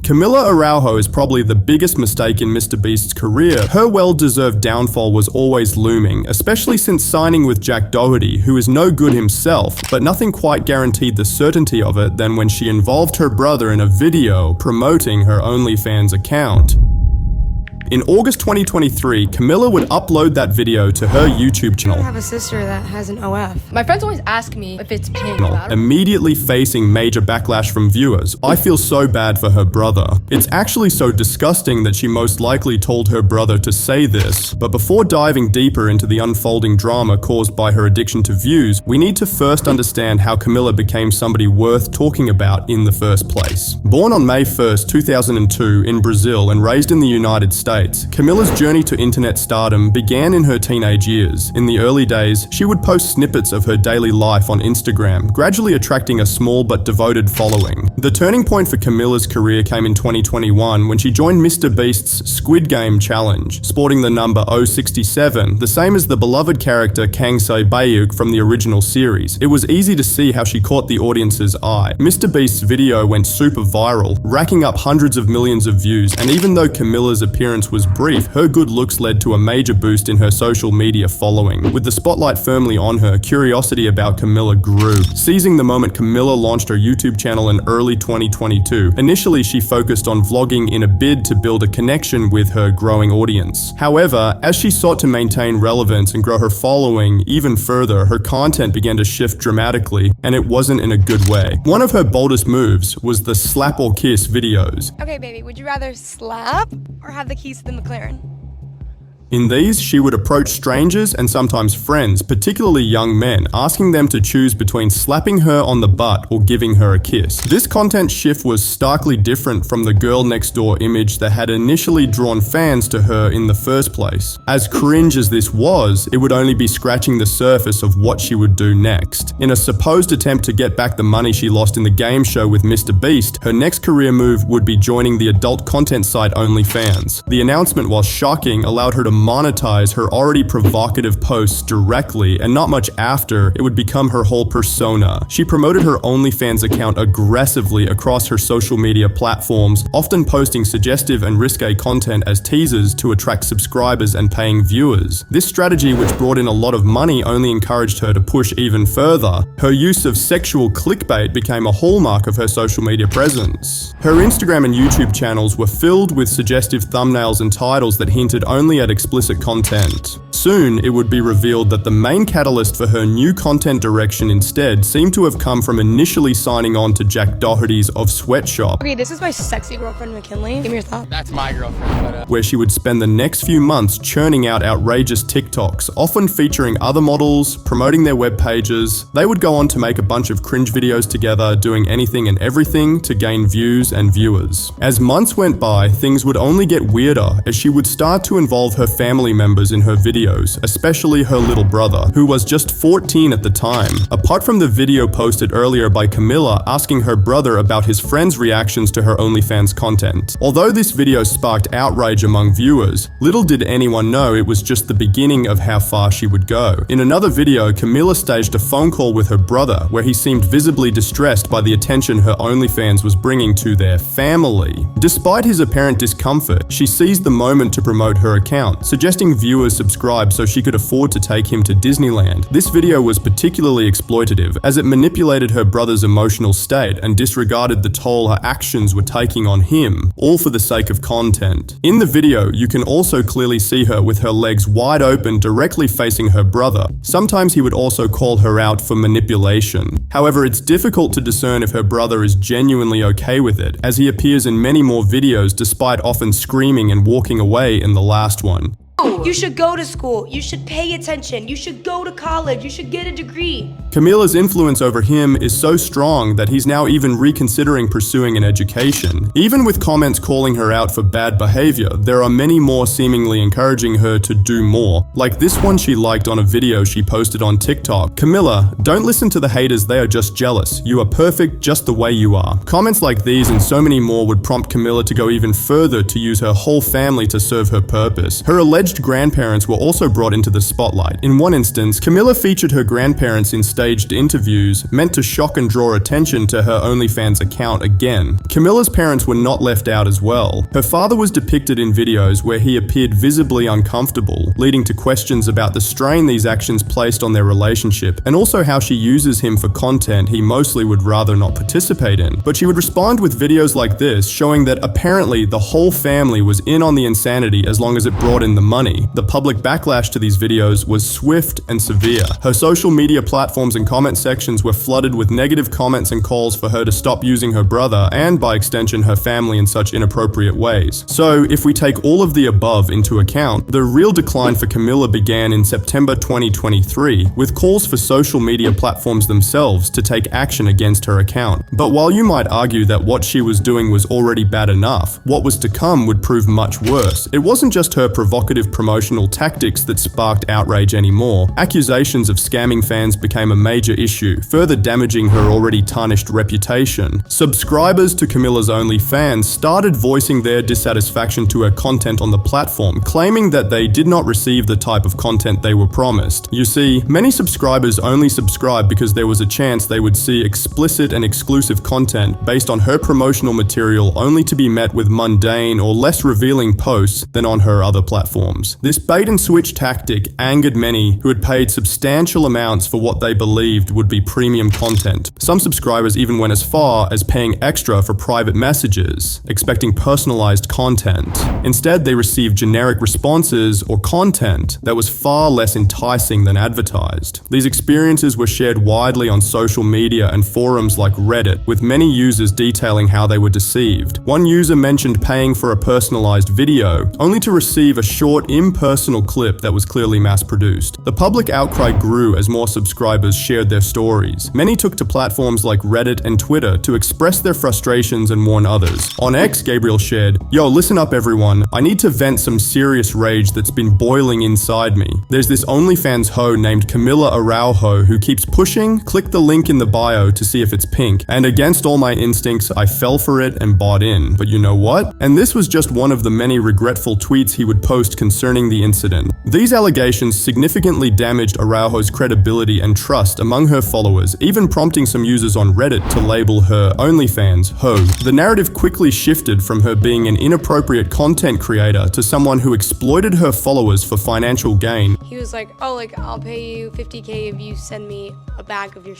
Camilla Araujo is probably the biggest mistake in MrBeast's career. Her well-deserved downfall was always looming, especially since signing with Jack Doherty, who is no good himself, but nothing quite guaranteed the certainty of it than when she involved her brother in a video promoting her OnlyFans account. In August 2023, Camilla would upload that video to her YouTube channel. I have a sister that has an OF. My friends always ask me if it's pink. Immediately facing major backlash from viewers. I feel so bad for her brother. It's actually so disgusting that she most likely told her brother to say this. But before diving deeper into the unfolding drama caused by her addiction to views, we need to first understand how Camilla became somebody worth talking about in the first place. Born on May 1st, 2002 in Brazil and raised in the United States, Camilla's journey to internet stardom began in her teenage years. In the early days, she would post snippets of her daily life on Instagram, gradually attracting a small but devoted following. The turning point for Camilla's career came in 2021 when she joined MrBeast's Squid Game challenge, sporting the number 067, the same as the beloved character Kang Se-bayuk from the original series. It was easy to see how she caught the audience's eye. MrBeast's video went super viral, racking up hundreds of millions of views, and even though Camilla's appearance was brief, her good looks led to a major boost in her social media following. With the spotlight firmly on her, curiosity about Camilla grew. Seizing the moment, Camilla launched her YouTube channel in early 2022. Initially, she focused on vlogging in a bid to build a connection with her growing audience. However, as she sought to maintain relevance and grow her following even further, her content began to shift dramatically, and it wasn't in a good way. One of her boldest moves was the slap or kiss videos. Okay, baby, would you rather slap or have the keys to the McLaren? In these, she would approach strangers and sometimes friends, particularly young men, asking them to choose between slapping her on the butt or giving her a kiss. This content shift was starkly different from the girl next door image that had initially drawn fans to her in the first place. As cringe as this was, it would only be scratching the surface of what she would do next. In a supposed attempt to get back the money she lost in the game show with MrBeast, her next career move would be joining the adult content site OnlyFans. The announcement, while shocking, allowed her to monetize her already provocative posts directly, and not much after, it would become her whole persona. She promoted her OnlyFans account aggressively across her social media platforms, often posting suggestive and risque content as teasers to attract subscribers and paying viewers. This strategy, which brought in a lot of money, only encouraged her to push even further. Her use of sexual clickbait became a hallmark of her social media presence. Her Instagram and YouTube channels were filled with suggestive thumbnails and titles that hinted only at explicit content. Soon, it would be revealed that the main catalyst for her new content direction instead seemed to have come from initially signing on to Jack Doherty's of Sweatshop. Okay, this is my sexy girlfriend, McKinley. Give me your thought. That's my girlfriend, where she would spend the next few months churning out outrageous TikToks, often featuring other models, promoting their web pages. They would go on to make a bunch of cringe videos together, doing anything and everything to gain views and viewers. As months went by, things would only get weirder as she would start to involve her family members in her videos, especially her little brother, who was just 14 at the time. Apart from the video posted earlier by Camilla asking her brother about his friends' reactions to her OnlyFans content. Although this video sparked outrage among viewers, little did anyone know it was just the beginning of how far she would go. In another video, Camilla staged a phone call with her brother, where he seemed visibly distressed by the attention her OnlyFans was bringing to their family. Despite his apparent discomfort, she seized the moment to promote her account, suggesting viewers subscribe so she could afford to take him to Disneyland. This video was particularly exploitative, as it manipulated her brother's emotional state and disregarded the toll her actions were taking on him, all for the sake of content. In the video, you can also clearly see her with her legs wide open directly facing her brother. Sometimes he would also call her out for manipulation. However, it's difficult to discern if her brother is genuinely okay with it, as he appears in many more videos despite often screaming and walking away in the last one. You should go to school. You should pay attention. You should go to college. You should get a degree. Camilla's influence over him is so strong that he's now even reconsidering pursuing an education. Even with comments calling her out for bad behavior, there are many more seemingly encouraging her to do more. Like this one she liked on a video she posted on TikTok. Camilla, don't listen to the haters, they are just jealous. You are perfect just the way you are. Comments like these and so many more would prompt Camilla to go even further to use her whole family to serve her purpose. Her alleged alleged grandparents were also brought into the spotlight. In one instance, Camilla featured her grandparents in staged interviews meant to shock and draw attention to her OnlyFans account again. Camilla's parents were not left out as well. Her father was depicted in videos where he appeared visibly uncomfortable, leading to questions about the strain these actions placed on their relationship, and also how she uses him for content he mostly would rather not participate in. But she would respond with videos like this, showing that apparently the whole family was in on the insanity as long as it brought in the money. The public backlash to these videos was swift and severe. Her social media platforms and comment sections were flooded with negative comments and calls for her to stop using her brother, and by extension her family, in such inappropriate ways. So, if we take all of the above into account, the real decline for Camilla began in September 2023, with calls for social media platforms themselves to take action against her account. But while you might argue that what she was doing was already bad enough, what was to come would prove much worse. It wasn't just her provocative promotional tactics that sparked outrage anymore. Accusations of scamming fans became a major issue, further damaging her already tarnished reputation. Subscribers to Camilla's OnlyFans started voicing their dissatisfaction to her content on the platform, claiming that they did not receive the type of content they were promised. You see, many subscribers only subscribed because there was a chance they would see explicit and exclusive content based on her promotional material, only to be met with mundane or less revealing posts than on her other platforms. This bait and switch tactic angered many who had paid substantial amounts for what they believed would be premium content. Some subscribers even went as far as paying extra for private messages, expecting personalized content. Instead, they received generic responses or content that was far less enticing than advertised. These experiences were shared widely on social media and forums like Reddit, with many users detailing how they were deceived. One user mentioned paying for a personalized video, only to receive a short, impersonal clip that was clearly mass-produced. The public outcry grew as more subscribers shared their stories. Many took to platforms like Reddit and Twitter to express their frustrations and warn others. On X, Gabriel shared, "Yo, listen up everyone. I need to vent some serious rage that's been boiling inside me. There's this OnlyFans hoe named Camilla Araujo who keeps pushing, click the link in the bio to see if it's pink, and against all my instincts, I fell for it and bought in. But you know what?" And this was just one of the many regretful tweets he would post concerning the incident. These allegations significantly damaged Araujo's credibility and trust among her followers, even prompting some users on Reddit to label her OnlyFans hoe. The narrative quickly shifted from her being an inappropriate content creator to someone who exploited her followers for financial gain. He was like, oh, like, I'll pay you $50K if you send me a bag of your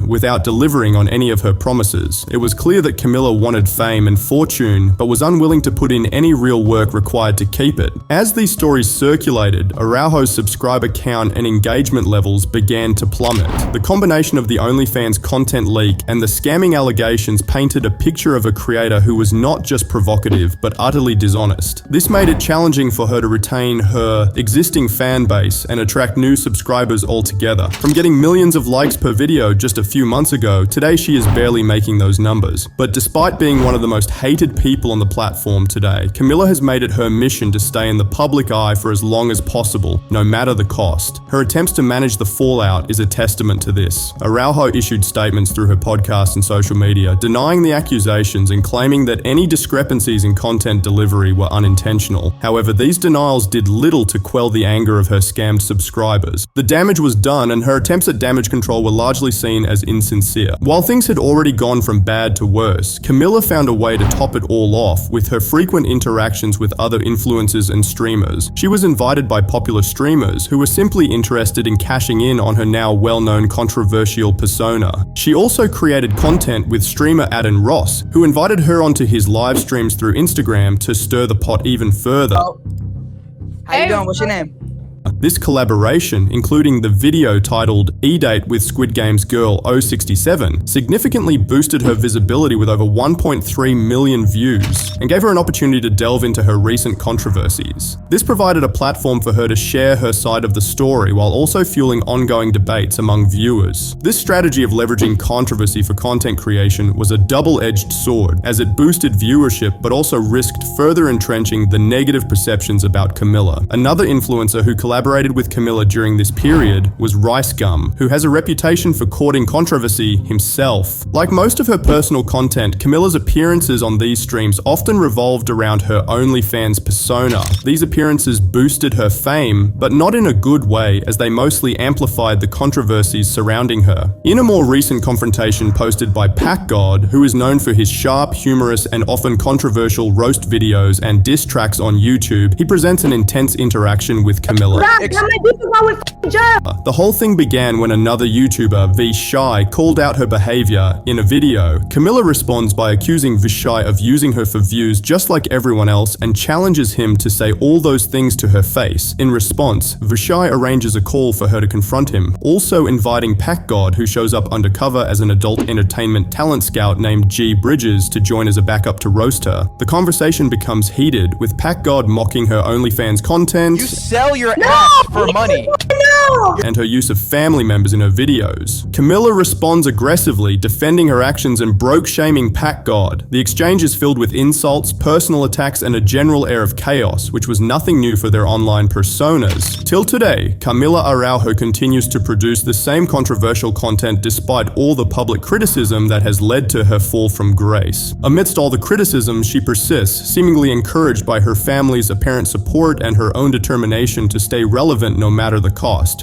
without delivering on any of her promises. It was clear that Camilla wanted fame and fortune, but was unwilling to put in any real work required to keep it. As these stories circulated, Araujo's subscriber count and engagement levels began to plummet. The combination of the OnlyFans content leak and the scamming allegations painted a picture of a creator who was not just provocative, but utterly dishonest. This made it challenging for her to retain her existing fan base and attract new subscribers altogether. From getting millions of likes per video just a few months ago, today she is barely making those numbers. But despite being one of the most hated people on the platform today, Camilla has made it her mission to stay in the public eye for as long as possible, no matter the cost. Her attempts to manage the fallout is a testament to this. Araujo issued statements through her podcast and social media, denying the accusations and claiming that any discrepancies in content delivery were unintentional. However, these denials did little to quell the anger of her scammed subscribers. The damage was done, and her attempts at damage control were largely seen as insincere. While things had already gone from bad to worse, Camilla found a way to top it all off with her frequent interactions with other influencers and streamers. She was invited by popular streamers who were simply interested in cashing in on her now well-known controversial persona. She also created content with streamer Adin Ross, who invited her onto his live streams through Instagram to stir the pot even further. Oh. How you doing? What's your name? This collaboration, including the video titled E-Date with Squid Game's girl 067, significantly boosted her visibility with over 1.3 million views and gave her an opportunity to delve into her recent controversies. This provided a platform for her to share her side of the story while also fueling ongoing debates among viewers. This strategy of leveraging controversy for content creation was a double-edged sword, as it boosted viewership but also risked further entrenching the negative perceptions about Camilla. Another influencer who collaborated collaborated with Camilla during this period was Rice Gum, who has a reputation for courting controversy himself. Like most of her personal content, Camilla's appearances on these streams often revolved around her OnlyFans persona. These appearances boosted her fame, but not in a good way, as they mostly amplified the controversies surrounding her. In a more recent confrontation posted by PacGod, who is known for his sharp, humorous, and often controversial roast videos and diss tracks on YouTube, he presents an intense interaction with Camilla. The whole thing began when another YouTuber, Vshy, called out her behavior in a video. Camilla responds by accusing Vshy of using her for views just like everyone else and challenges him to say all those things to her face. In response, Vshy arranges a call for her to confront him, also inviting PacGod, who shows up undercover as an adult entertainment talent scout named G Bridges, to join as a backup to roast her. The conversation becomes heated, with PacGod mocking her OnlyFans content. You sell your ass for money. And her use of family members in her videos. Camilla responds aggressively, defending her actions and broke-shaming PacGod. The exchange is filled with insults, personal attacks, and a general air of chaos, which was nothing new for their online personas. Till today, Camilla Araujo continues to produce the same controversial content despite all the public criticism that has led to her fall from grace. Amidst all the criticism, she persists, seemingly encouraged by her family's apparent support and her own determination to stay relevant no matter the cost.